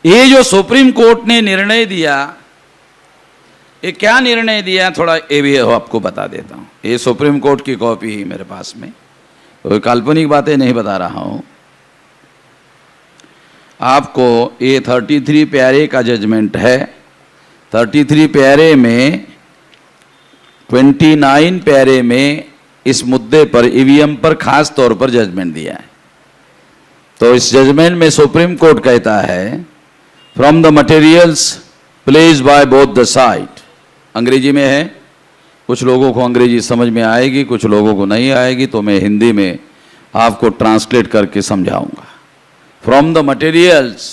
ये जो supreme court ने निर्णय दिया, ये क्या निर्णय दिया, थोड़ा ये भी आपको बता देता हूँ। ये सुप्रीम कोर्ट की कॉपी है मेरे पास में, कोई काल्पनिक बातें नहीं बता रहा हूँ आपको। ये 33 प्यारे का जजमेंट है। 33 प्यारे में 29 प्यारे में इस मुद्दे पर, ईवीएम पर खास तौर पर जजमेंट दिया है। तो इस जजमेंट में सुप्रीम कोर्ट कहता है, from the materials placed by both the side, अंग्रेजी में है, कुछ लोगों को अंग्रेजी समझ में आएगी, कुछ लोगों को नहीं आएगी, तो मैं हिंदी में आपको ट्रांसलेट करके समझाऊंगा। From the materials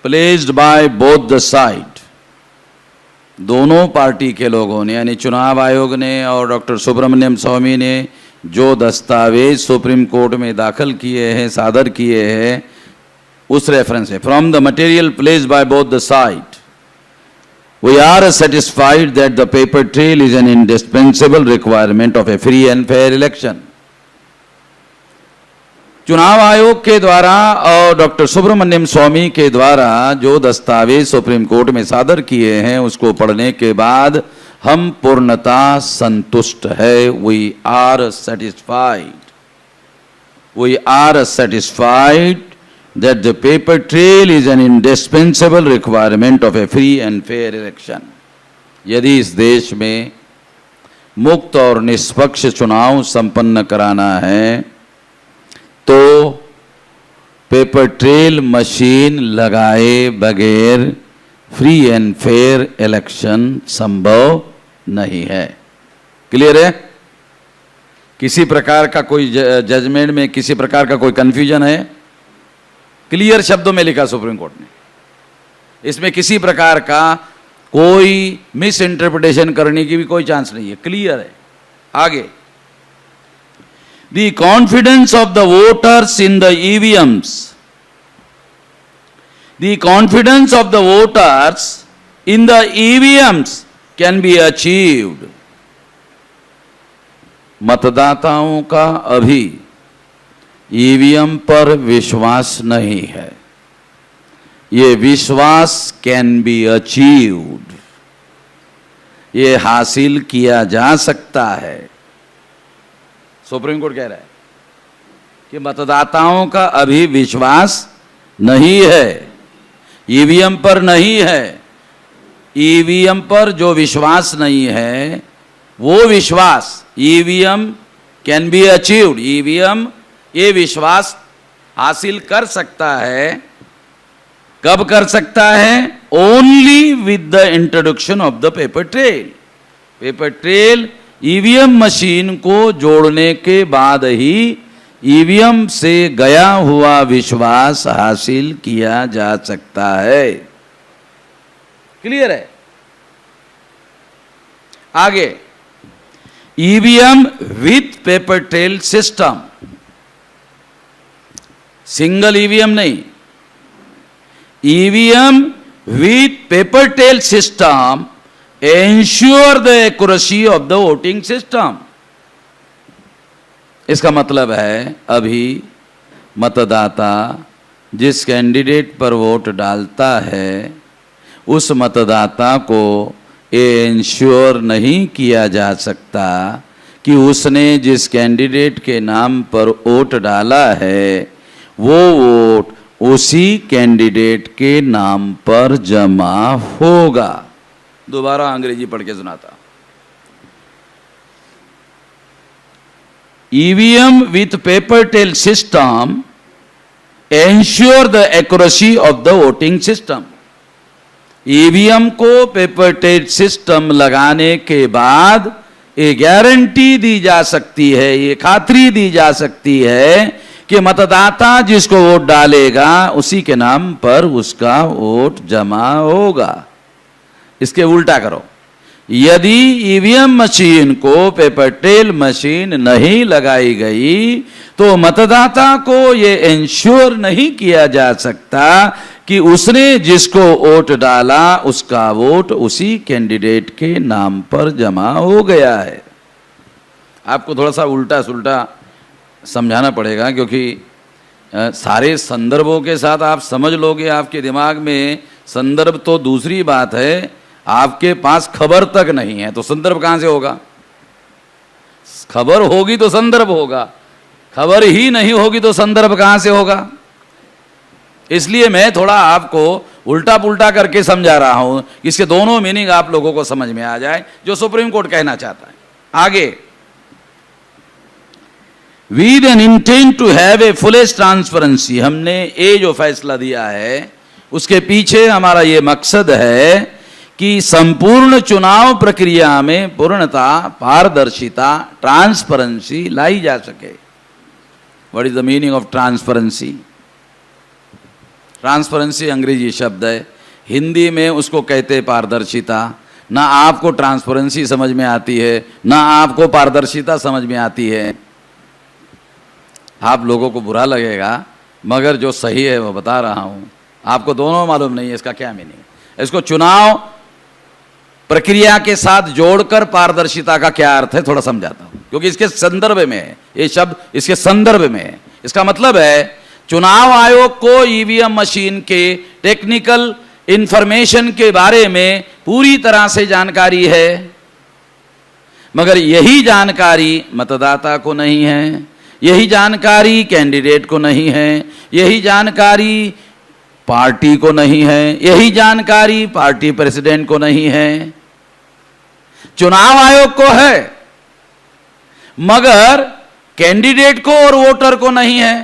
placed by both the side, दोनों पार्टी के लोगों ने, यानी चुनाव आयोग ने और डॉक्टर सुब्रमण्यम स्वामी ने जो दस्तावेज सुप्रीम कोर्ट में दाखिल किए हैं, सादर किए हैं, उस रेफरेंस है। From the material placed by both the side we are satisfied that the paper trail is an indispensable requirement of a free and fair election. चुनाव आयोग के द्वारा और डॉक्टर सुब्रमण्यम स्वामी के द्वारा जो दस्तावेज सुप्रीम कोर्ट में सादर किए हैं, उसको पढ़ने के बाद हम पूर्णता संतुष्ट है। We are satisfied. We are satisfied that the paper trail is an indispensable requirement of a free and fair election. यदि इस देश में मुक्त और निष्पक्ष चुनाव संपन्न कराना है तो पेपर ट्रेल मशीन लगाए बगैर फ्री एंड फेयर इलेक्शन संभव नहीं है। क्लियर है? किसी प्रकार का कोई जजमेंट में किसी प्रकार का कोई कंफ्यूजन है? क्लियर शब्दों में लिखा सुप्रीम कोर्ट ने, इसमें किसी प्रकार का कोई मिस इंटरप्रिटेशन करने की भी कोई चांस नहीं है, क्लियर है। आगे, the confidence of the voters in the EVMs, the confidence of the voters in the EVMs can be achieved. मतदाताओं का अभी ईवीएम पर विश्वास नहीं है, ये विश्वास कैन बी अचीव्ड, ये हासिल किया जा सकता है। सुप्रीम कोर्ट कह रहा है कि मतदाताओं का अभी विश्वास नहीं है, ईवीएम पर नहीं है। ईवीएम पर जो विश्वास नहीं है, वो विश्वास EVM can be achieved, EVM ये विश्वास हासिल कर सकता है। कब कर सकता है? Only with the introduction of the paper trail. Paper trail EVM machine को जोड़ने के बाद ही ईवीएम से गया हुआ विश्वास हासिल किया जा सकता है। क्लियर है? आगे, EVM with paper trail system, single EVM नहीं, EVM with paper trail system ensure the accuracy of the voting system. इसका मतलब है अभी मतदाता जिस कैंडिडेट पर वोट डालता है, उस मतदाता को ये इंश्योर नहीं किया जा सकता कि उसने जिस कैंडिडेट के नाम पर वोट डाला है, वो वोट उसी कैंडिडेट के नाम पर जमा होगा। दोबारा अंग्रेजी पढ़ के सुनाता। EVM with paper trail system ensure the accuracy of the voting system. EVM को पेपर ट्रेल सिस्टम लगाने के बाद ये गारंटी दी जा सकती है, ये खातरी दी जा सकती है कि मतदाता जिसको वोट डालेगा उसी के नाम पर उसका वोट जमा होगा। इसके उल्टा करो, यदि ईवीएम मशीन को पेपर ट्रेल मशीन नहीं लगाई गई तो मतदाता को ये इंश्योर नहीं किया जा सकता कि उसने जिसको वोट डाला उसका वोट उसी कैंडिडेट के नाम पर जमा हो गया है। आपको थोड़ा सा उल्टा सुल्टा समझाना पड़ेगा, क्योंकि सारे संदर्भों के साथ आप समझ लोगे, आपके दिमाग में संदर्भ तो दूसरी बात है, आपके पास खबर तक नहीं है तो संदर्भ कहां से होगा? खबर होगी तो संदर्भ होगा, खबर ही नहीं होगी तो संदर्भ कहां से होगा? इसलिए मैं थोड़ा आपको उल्टा पुल्टा करके समझा रहा हूं, इसके दोनों मीनिंग आप लोगों को समझ में आ जाए जो सुप्रीम कोर्ट कहना चाहता है। आगे, with an intent to have a fullest transparency, हमने ये जो फैसला दिया है उसके पीछे हमारा ये मकसद है कि संपूर्ण चुनाव प्रक्रिया में पूर्णता, पारदर्शिता, ट्रांसपेरेंसी लाई जा सके। What is the meaning of transparency? Transparency अंग्रेजी शब्द है, हिंदी में उसको कहते पारदर्शिता। ना आपको ट्रांसपेरेंसी समझ में आती है, ना आपको पारदर्शिता समझ में आती है। आप लोगों को बुरा लगेगा, मगर जो सही है वो बता रहा हूं। आपको दोनों मालूम नहीं है इसका क्या मीनिंग है। इसको चुनाव प्रक्रिया के साथ जोड़कर पारदर्शिता का क्या अर्थ है थोड़ा समझाता हूं, क्योंकि इसके संदर्भ में है ये शब्द, इसके संदर्भ में है। इसका मतलब है चुनाव आयोग को ईवीएम मशीन के टेक्निकल इंफॉर्मेशन के बारे में पूरी तरह से जानकारी है, मगर यही जानकारी मतदाता को नहीं है, यही जानकारी कैंडिडेट को नहीं है, यही जानकारी पार्टी को नहीं है, यही जानकारी पार्टी प्रेसिडेंट को नहीं है। चुनाव आयोग को है मगर कैंडिडेट को और वोटर को नहीं है।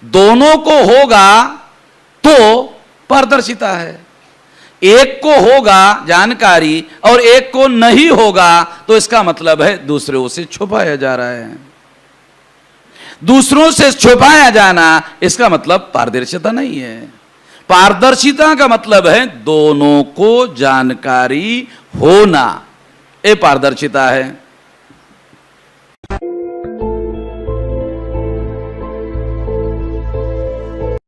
दोनों को होगा तो पारदर्शिता है, एक को होगा जानकारी और एक को नहीं होगा तो इसका मतलब है दूसरों से छुपाया जा रहा है। दूसरों से छुपाया जाना इसका मतलब पारदर्शिता नहीं है। पारदर्शिता का मतलब है दोनों को जानकारी होना, ये पारदर्शिता है।